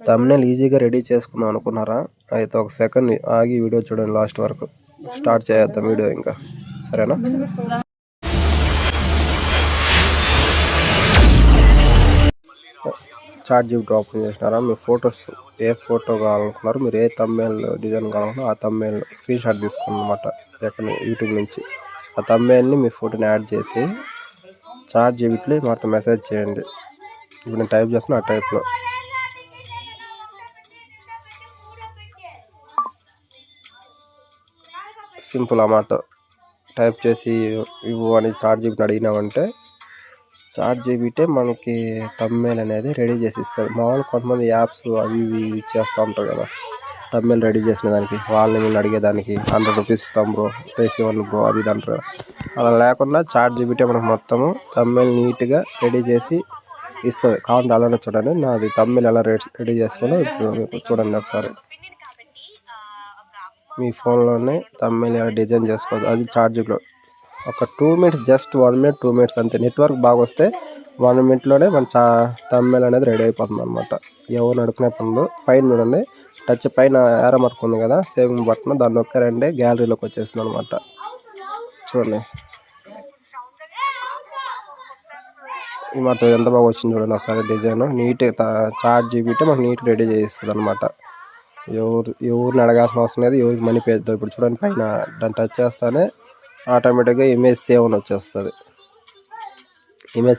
Thumbnail ఈజీగా ready చేసుకుందాం అనుకున్నారా? అయితే ఒక సెకండ్ ఆగి వీడియో చూడండి లాస్ట్ వరకు. స్టార్ట్ చేద్దాం వీడియో ఇంకా, సరేనా? చాట్‌జీపీటీ ఓపెన్ చేసినారా? మీ ఫొటోస్ ఏ ఫోటో కావాలనుకున్నారు, మీరు ఏ థంబ్నెయిల్ డిజైన్ కావాలనుకున్నారో ఆ థంబ్నెయిల్ స్క్రీన్ షాట్ తీసుకున్నమాట ఎక్కడ యూట్యూబ్ నుంచి. ఆ థంబ్నెయిల్ని మీ ఫోటోని యాడ్ చేసి చాట్‌జీపీటీలో మాతో మెసేజ్ చేయండి. ఇప్పుడు నేను టైప్ చేస్తున్నా ఆ టైప్లో. సింపుల్ అన్నమాట. టైప్ చేసి ఇవ్వు అని చాట్‌జీపీటీని అడిగినామంటే చాట్‌జీపీటీ మనకి థంబ్నెయిల్ అనేది రెడీ చేసి ఇస్తుంది. మామూలుగా కొంతమంది యాప్స్ అవి ఇవి ఇచ్చేస్తూ ఉంటారు కదా, థంబ్నెయిల్ రెడీ చేసిన దానికి వాళ్ళని వీళ్ళని అడిగేదానికి 100 రూపీస్ ఇస్తాం బ్రో, ప్లేస్ ఇవ్వండి బ్రో, అది ఇది అంటారు. అలా లేకుండా చాట్‌జీపీటీ మనకు మొత్తము థంబ్నెయిల్ నీట్గా రెడీ చేసి ఇస్తుంది. కావాలంటే అలానే చూడండి, నాది థంబ్నెయిల్ ఎలా రెడీ చేసుకోవాలో ఇప్పుడు మీకు చూడండి ఒకసారి. మీ ఫోన్లోనే థంబ్నెయిల్ ఎలా డిజైన్ చేసుకోవచ్చు, అది చాట్‌జీపీటీలో ఒక 2 మినిట్స్, జస్ట్ 1 మినిట్ 2 మినిట్స్ అంతే. నెట్వర్క్ బాగా వస్తే 1 మినిట్లోనే మన థంబ్నెయిల్ అనేది రెడీ అయిపోతుంది అనమాట. ఎవరు అడుగునే పనులు. పైన చూడండి, టచ్ పైన యారో మార్క్ ఉంది కదా, సేవింగ్ బటన్, దాన్ని నొక్కారంటే గ్యాలరీలోకి వచ్చేస్తుంది అనమాట. చూడండి ఈ మాట ఎంత బాగా వచ్చింది చూడండి ఒకసారి డిజైన్. నీట్గా చాట్‌జీపీటీ మనకు నీట్గా రెడీ చేయిస్తుంది అనమాట. ఎవరిని అడగాల్సిన అవసరం లేదు, ఎవరికి మనీ పే చేద్దాం. ఇప్పుడు చూడండి పైన దాన్ని టచ్ చేస్తానే ఆటోమేటిక్గా ఇమేజ్ సేవ్ అని వచ్చేస్తుంది. ఇమేజ్